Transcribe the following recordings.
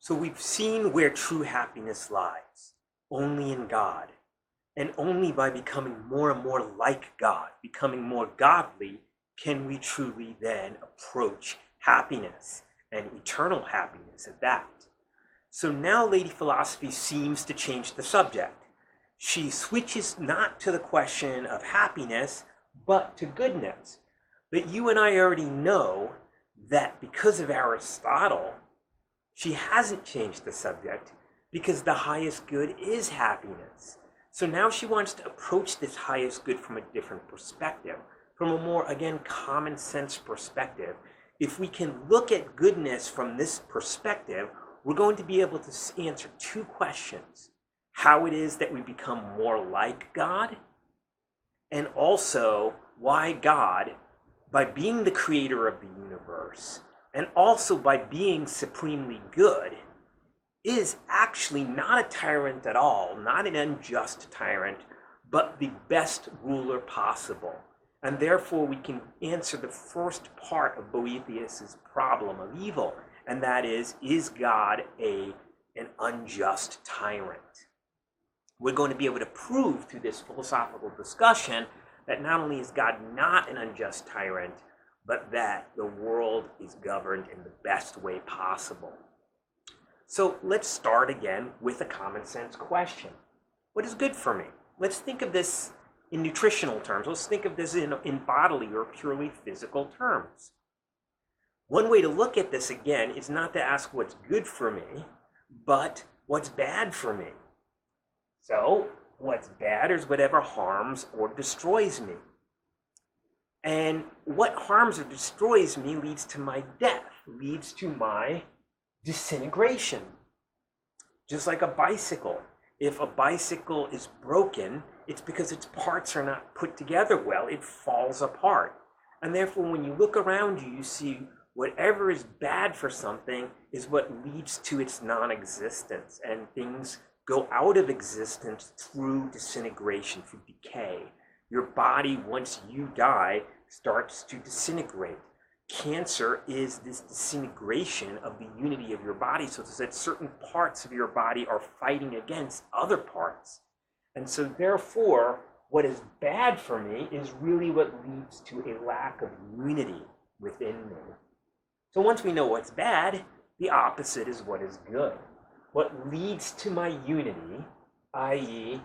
So we've seen where true happiness lies, only in God. And only by becoming more and more like God, becoming more godly, can we truly then approach happiness, and eternal happiness at that. So now Lady Philosophy seems to change the subject. She switches not to the question of happiness, but to goodness. But you and I already know that because of Aristotle, she hasn't changed the subject because the highest good is happiness. So now she wants to approach this highest good from a different perspective, from a more, again, common sense perspective. If we can look at goodness from this perspective, we're going to be able to answer two questions. How it is that we become more like God, and also why God, by being the creator of the universe, and also by being supremely good, is actually not a tyrant at all, not an unjust tyrant, but the best ruler possible. And therefore we can answer the first part of Boethius's problem of evil, and that is God an unjust tyrant? We're going to be able to prove through this philosophical discussion that not only is God not an unjust tyrant, but that the world is governed in the best way possible. So let's start again with a common sense question. What is good for me? Let's think of this in nutritional terms. Let's think of this in bodily or purely physical terms. One way to look at this again is not to ask what's good for me, but what's bad for me. So what's bad is whatever harms or destroys me. And what harms or destroys me leads to my death, leads to my disintegration. Just like a bicycle. If a bicycle is broken, it's because its parts are not put together well. It falls apart. And therefore, when you look around you, you see whatever is bad for something is what leads to its non-existence. And things go out of existence through disintegration, through decay. Your body, once you die, starts to disintegrate. Cancer is this disintegration of the unity of your body, so it's that certain parts of your body are fighting against other parts. And so therefore, what is bad for me is really what leads to a lack of unity within me. So once we know what's bad, the opposite is what is good. What leads to my unity, i.e.,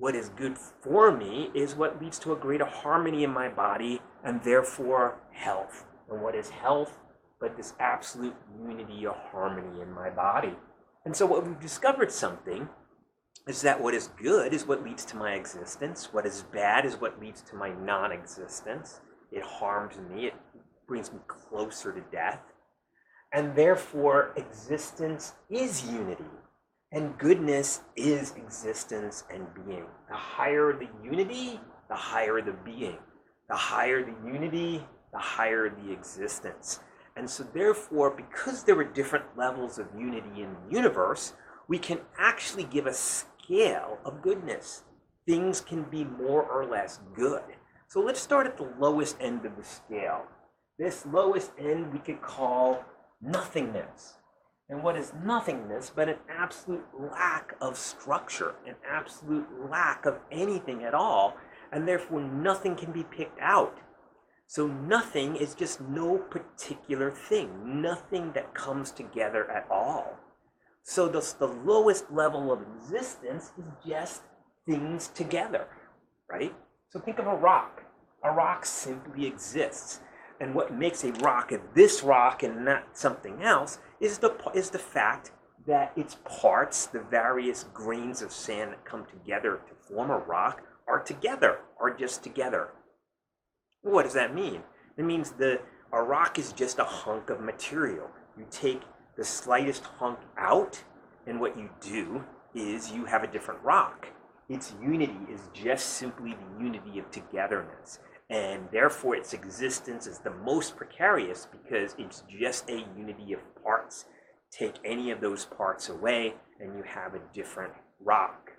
what is good for me, is what leads to a greater harmony in my body and therefore health. And what is health but this absolute unity or harmony in my body? And so what we've discovered something is that what is good is what leads to my existence. What is bad is what leads to my non-existence. It harms me. It brings me closer to death. And therefore, existence is unity. And goodness is existence and being. The higher the unity, the higher the being. The higher the unity, the higher the existence. And so therefore, because there are different levels of unity in the universe, we can actually give a scale of goodness. Things can be more or less good. So let's start at the lowest end of the scale. This lowest end we could call nothingness. And what is nothingness but an absolute lack of structure, an absolute lack of anything at all, and therefore nothing can be picked out. So nothing is just no particular thing, nothing that comes together at all. So the lowest level of existence is just things together, right? So think of a rock. A rock simply exists. And what makes a rock this rock and not something else is the fact that its parts, the various grains of sand that come together to form a rock, are together, are just together. What does that mean? It means a rock is just a hunk of material. You take the slightest hunk out, and what you do is you have a different rock. Its unity is just simply the unity of togetherness. And therefore its existence is the most precarious because it's just a unity of parts. Take any of those parts away and you have a different rock.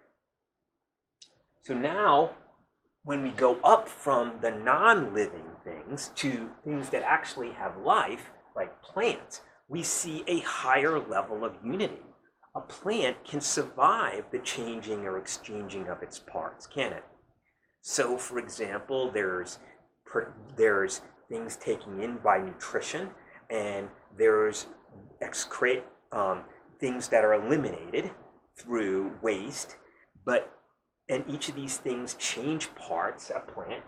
So now, when we go up from the non-living things to things that actually have life, like plants, we see a higher level of unity. A plant can survive the changing or exchanging of its parts, can it? So, for example, there's things taken in by nutrition, and there's excrete things that are eliminated through waste, and each of these things change parts of a plant.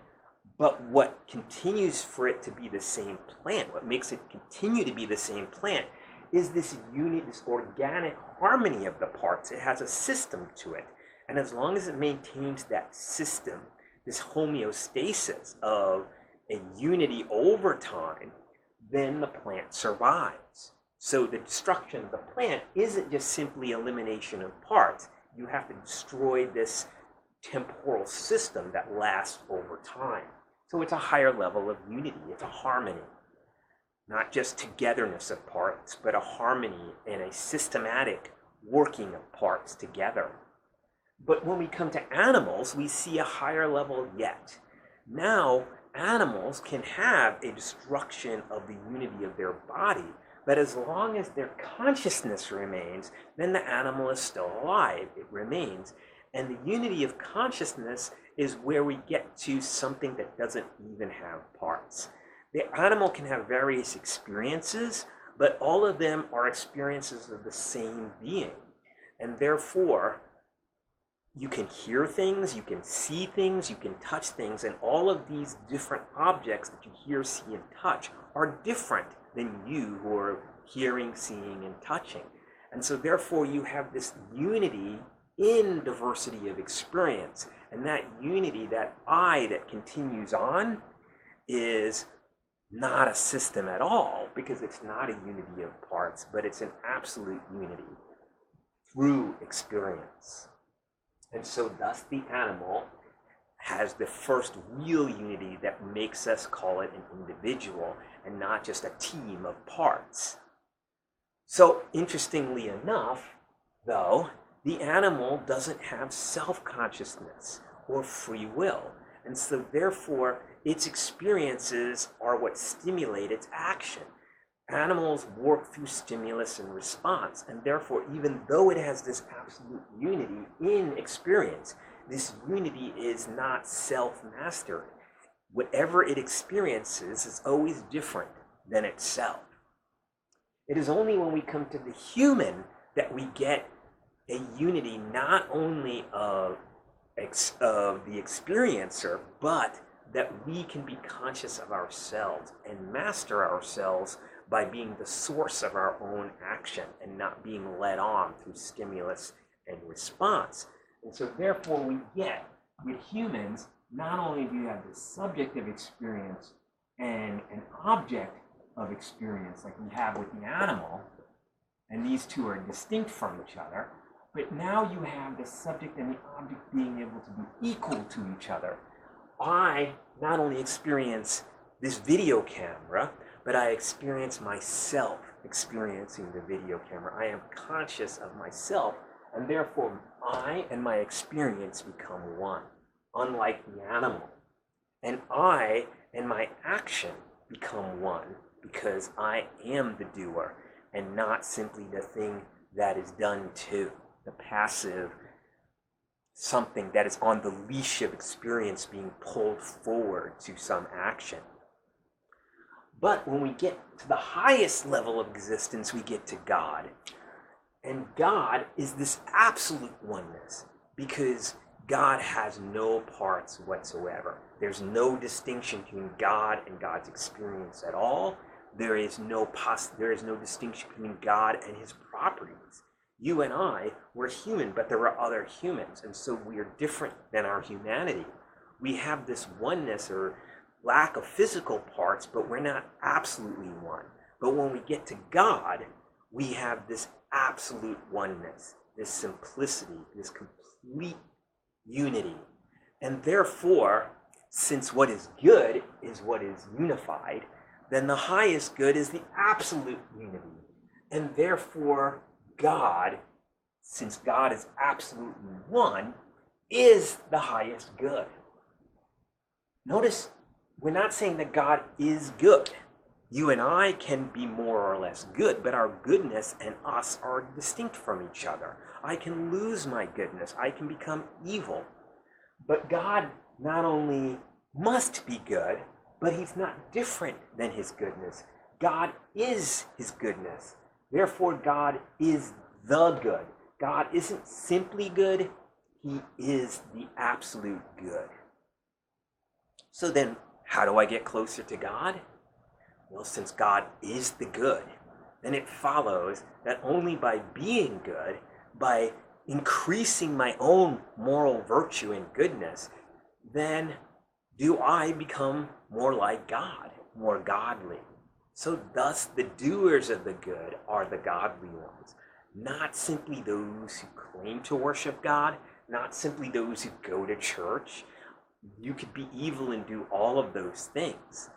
But what continues for it to be the same plant, what makes it continue to be the same plant, is this unity, this organic harmony of the parts. It has a system to it. And as long as it maintains that system, this homeostasis of a unity over time, then the plant survives. So the destruction of the plant isn't just simply elimination of parts. You have to destroy this temporal system that lasts over time. So it's a higher level of unity. It's a harmony. Not just togetherness of parts, but a harmony and a systematic working of parts together. But when we come to animals, we see a higher level yet. Now, animals can have a destruction of the unity of their body, but as long as their consciousness remains, then the animal is still alive. It remains. And the unity of consciousness is where we get to something that doesn't even have parts. The animal can have various experiences, but all of them are experiences of the same being. And therefore, you can hear things, you can see things, you can touch things, and all of these different objects that you hear, see, and touch are different than you who are hearing, seeing, and touching. And so therefore, you have this unity in diversity of experience. And that unity, that I that continues on, is not a system at all, because it's not a unity of parts, but it's an absolute unity through experience. And so thus the animal has the first real unity that makes us call it an individual and not just a team of parts. So interestingly enough, though, the animal doesn't have self-consciousness or free will. And so therefore, its experiences are what stimulate its action. Animals work through stimulus and response, and therefore, even though it has this absolute unity in experience, this unity is not self-mastered. Whatever it experiences is always different than itself. It is only when we come to the human that we get a unity not only of the experiencer, but that we can be conscious of ourselves and master ourselves by being the source of our own action and not being led on through stimulus and response. And so therefore we get, with humans, not only do you have the subject of experience and an object of experience like we have with the animal, and these two are distinct from each other, but now you have the subject and the object being able to be equal to each other. I not only experience this video camera, but I experience myself experiencing the video camera. I am conscious of myself, and therefore I and my experience become one, unlike the animal. And I and my action become one, because I am the doer and not simply the thing that is done to, the passive, something that is on the leash of experience being pulled forward to some action. But when we get to the highest level of existence, we get to God. And God is this absolute oneness, because God has no parts whatsoever. There's no distinction between God and God's experience at all. There is no distinction between God and his properties. You and I, we're human, but there are other humans, and so we are different than our humanity. We have this oneness or lack of physical parts, but we're not absolutely one. But when we get to God, we have this absolute oneness, this simplicity, this complete unity. And therefore, since what is good is what is unified, then the highest good is the absolute unity. And therefore, God, since God is absolutely one, is the highest good. Notice, we're not saying that God is good. You and I can be more or less good, but our goodness and us are distinct from each other. I can lose my goodness. I can become evil. But God not only must be good, but he's not different than his goodness. God is his goodness. Therefore, God is the good. God isn't simply good, he is the absolute good. So then, how do I get closer to God? Well, since God is the good, then it follows that only by being good, by increasing my own moral virtue and goodness, then do I become more like God, more godly. So thus the doers of the good are the godly ones, not simply those who claim to worship God, not simply those who go to church. You could be evil and do all of those things.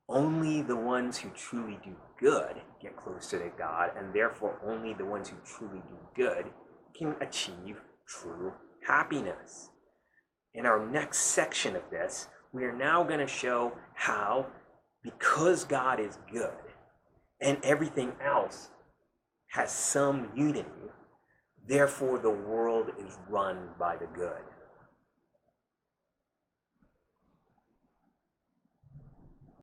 Only the ones who truly do good get closer to God, and therefore only the ones who truly do good can achieve true happiness. In our next section of this, we are now going to show how, because God is good and everything else has some unity, therefore the world is run by the good.